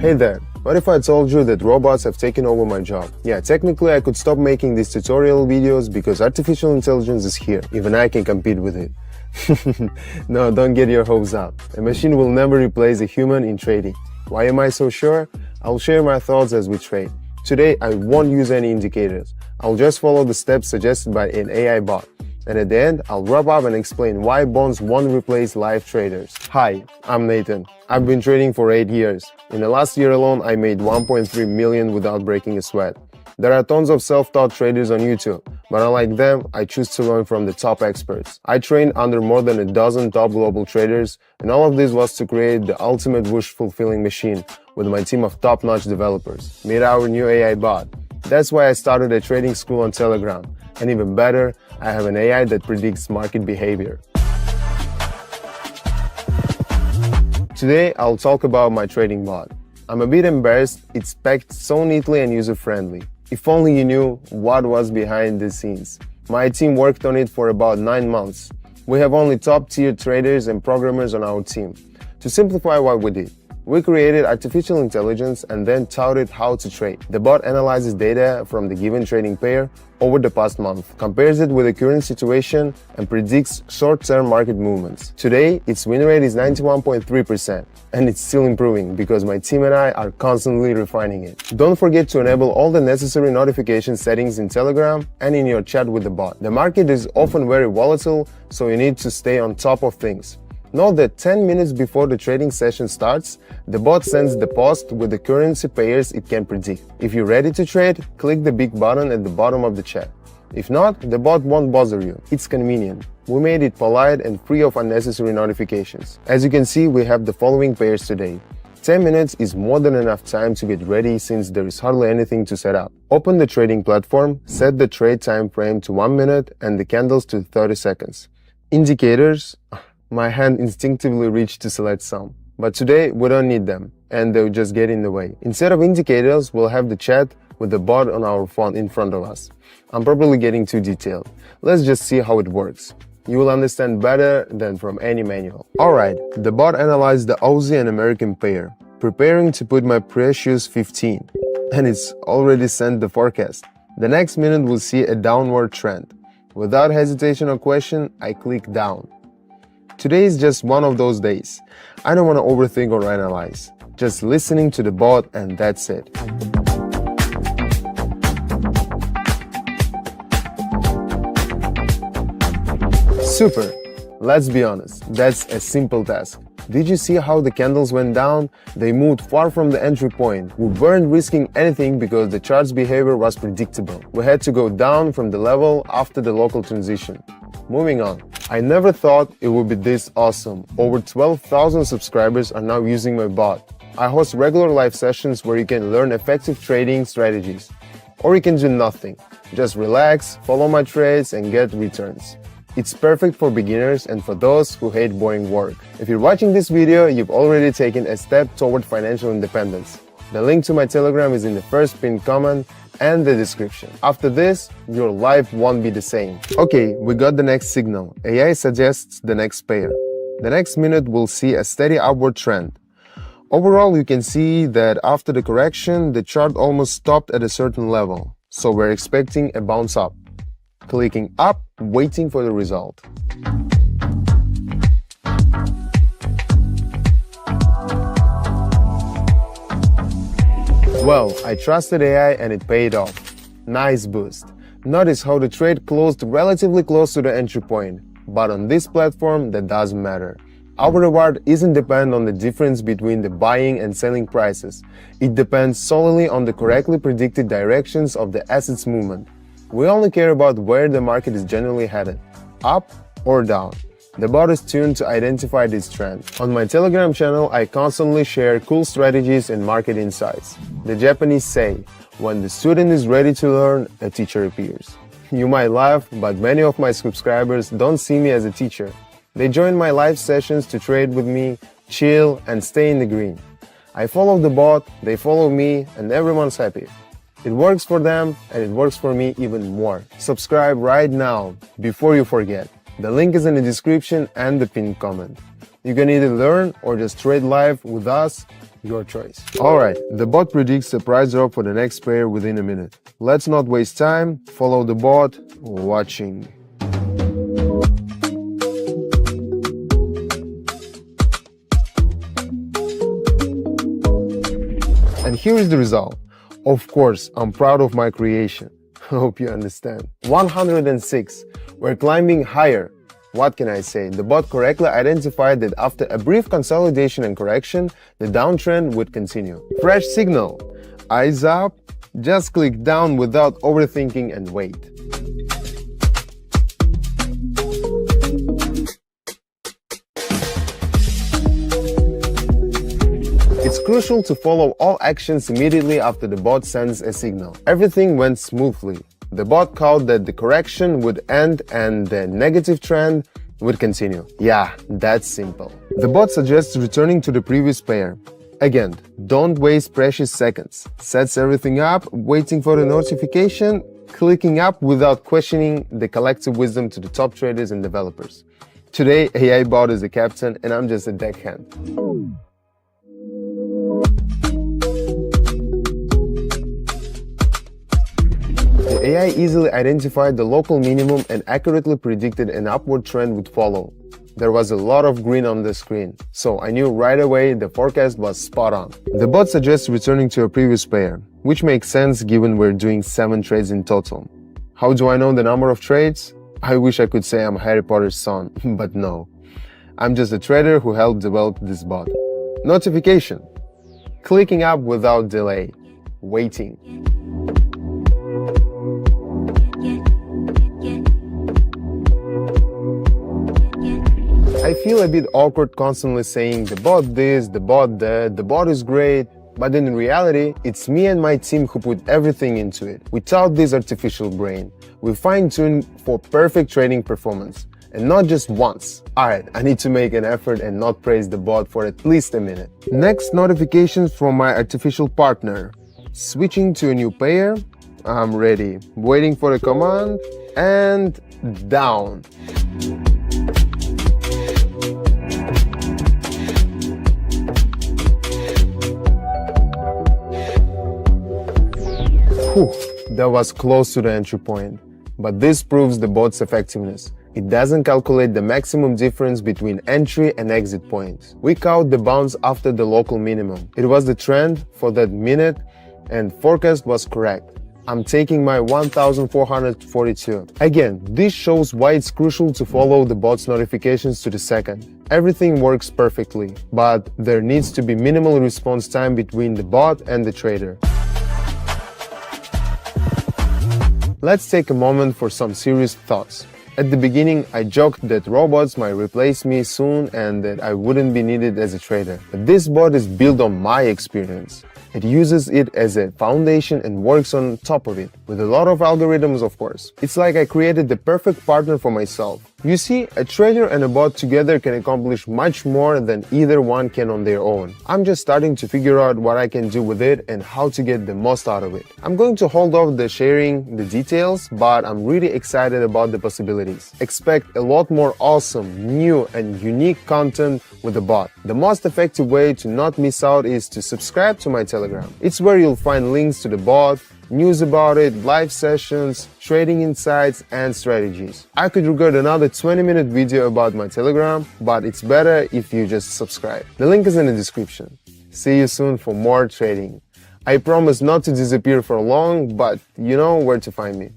Hey there, what if I told you that robots have taken over my job? Yeah, technically I could stop making these tutorial videos because artificial intelligence is here. Even I can compete with it. No, don't get your hopes up. A machine will never replace a human in trading. Why am I so sure? I'll share my thoughts as we trade. Today I won't use any indicators. I'll just follow the steps suggested by an AI bot. And at the end, I'll wrap up and explain why bonds won't replace live traders. Hi, I'm Nathan. I've been trading for 8 years. In the last year alone, I made 1.3 million without breaking a sweat. There are tons of self-taught traders on YouTube, but unlike them, I choose to learn from the top experts. I trained under more than a dozen top global traders, and all of this was to create the ultimate wish-fulfilling machine with my team of top-notch developers. Meet our new AI bot. That's why I started a trading school on Telegram. And even better, I have an AI that predicts market behavior. Today, I'll talk about my trading bot. I'm a bit embarrassed, it's packed so neatly and user-friendly. If only you knew what was behind the scenes. My team worked on it for about 9 months. We have only top-tier traders and programmers on our team. To simplify what we did, we created artificial intelligence and then taught it how to trade. The bot analyzes data from the given trading pair over the past month, compares it with the current situation, and predicts short-term market movements. Today, its win rate is 91.3%, and it's still improving because my team and I are constantly refining it. Don't forget to enable all the necessary notification settings in Telegram and in your chat with the bot. The market is often very volatile, so you need to stay on top of things. Note that 10 minutes before the trading session starts, the bot sends the post with the currency pairs it can predict. If you're ready to trade, click the big button at the bottom of the chat. If not, the bot won't bother you. It's convenient. We made it polite and free of unnecessary notifications. As you can see, we have the following pairs today. 10 minutes is more than enough time to get ready since there is hardly anything to set up. Open the trading platform, set the trade time frame to 1 minute and the candles to 30 seconds. Indicators. My hand instinctively reached to select some. But today, we don't need them, and they'll just get in the way. Instead of indicators, we'll have the chat with the bot on our phone in front of us. I'm probably getting too detailed. Let's just see how it works. You will understand better than from any manual. Alright, the bot analyzed the Aussie and American pair, preparing to put my precious 15. And it's already sent the forecast. The next minute we'll see a downward trend. Without hesitation or question, I click down. Today is just one of those days. I don't want to overthink or analyze. Just listening to the bot and that's it. Super! Let's be honest, that's a simple task. Did you see how the candles went down? They moved far from the entry point. We weren't risking anything because the chart's behavior was predictable. We had to go down from the level after the local transition. Moving on. I never thought it would be this awesome. Over 12,000 subscribers are now using my bot. I host regular live sessions where you can learn effective trading strategies. Or you can do nothing. Just relax, follow my trades and get returns. It's perfect for beginners and for those who hate boring work. If you're watching this video, you've already taken a step toward financial independence. The link to my Telegram is in the first pinned comment and the description. After this, your life won't be the same. Okay, we got the next signal. AI suggests the next pair. The next minute we'll see a steady upward trend. Overall, you can see that after the correction, the chart almost stopped at a certain level. So we're expecting a bounce up. Clicking up, waiting for the result. Well, I trusted AI and it paid off. Nice boost. Notice how the trade closed relatively close to the entry point, but on this platform that doesn't matter. Our reward isn't dependent on the difference between the buying and selling prices. It depends solely on the correctly predicted directions of the asset's movement. We only care about where the market is generally headed, up or down. The bot is tuned to identify this trend. On my Telegram channel, I constantly share cool strategies and market insights. The Japanese say, when the student is ready to learn, a teacher appears. You might laugh, but many of my subscribers don't see me as a teacher. They join my live sessions to trade with me, chill, and stay in the green. I follow the bot, they follow me, and everyone's happy. It works for them, and it works for me even more. Subscribe right now, before you forget. The link is in the description and the pinned comment. You can either learn or just trade live with us your choice. Alright, the bot predicts a price drop for the next pair within a minute. Let's not waste time, follow the bot, watching. And here is the result. Of course, I'm proud of my creation. Hope you understand. 106. We're climbing higher. What can I say? The bot correctly identified that after a brief consolidation and correction, the downtrend would continue. Fresh signal. Eyes up. Just click down without overthinking and wait. It's crucial to follow all actions immediately after the bot sends a signal. Everything went smoothly. The bot caught that the correction would end and the negative trend would continue. Yeah, that's simple. The bot suggests returning to the previous pair. Again, don't waste precious seconds. Sets everything up, waiting for the notification, clicking up without questioning the collective wisdom to the top traders and developers. Today, AI bot is the captain and I'm just a deckhand. The AI easily identified the local minimum and accurately predicted an upward trend would follow. There was a lot of green on the screen, so I knew right away the forecast was spot on. The bot suggests returning to a previous pair, which makes sense given we're doing 7 trades in total. How do I know the number of trades? I wish I could say I'm Harry Potter's son, but no. I'm just a trader who helped develop this bot. Notification. Clicking up without delay. Waiting. I feel a bit awkward constantly saying the bot this, the bot that, the bot is great, but in reality, it's me and my team who put everything into it. Without this artificial brain, we fine-tune for perfect trading performance, and not just once. Alright, I need to make an effort and not praise the bot for at least a minute. Next, notifications from my artificial partner. Switching to a new pair, I'm ready. Waiting for the command, and down. Whew, that was close to the entry point. But this proves the bot's effectiveness. It doesn't calculate the maximum difference between entry and exit points. We count the bounce after the local minimum. It was the trend for that minute and forecast was correct. I'm taking my 1442. Again, this shows why it's crucial to follow the bot's notifications to the second. Everything works perfectly, but there needs to be minimal response time between the bot and the trader. Let's take a moment for some serious thoughts. At the beginning, I joked that robots might replace me soon and that I wouldn't be needed as a trader. But this bot is built on my experience. It uses it as a foundation and works on top of it, with a lot of algorithms of course. It's like I created the perfect partner for myself. You see, a trader and a bot together can accomplish much more than either one can on their own. I'm just starting to figure out what I can do with it and how to get the most out of it. I'm going to hold off the sharing the details, but I'm really excited about the possibilities. Expect a lot more awesome, new and unique content with the bot. The most effective way to not miss out is to subscribe to my Telegram. It's where you'll find links to the bot, news about it, live sessions, trading insights, and strategies. I could record another 20-minute video about my Telegram, but it's better if you just subscribe. The link is in the description. See you soon for more trading. I promise not to disappear for long, but you know where to find me.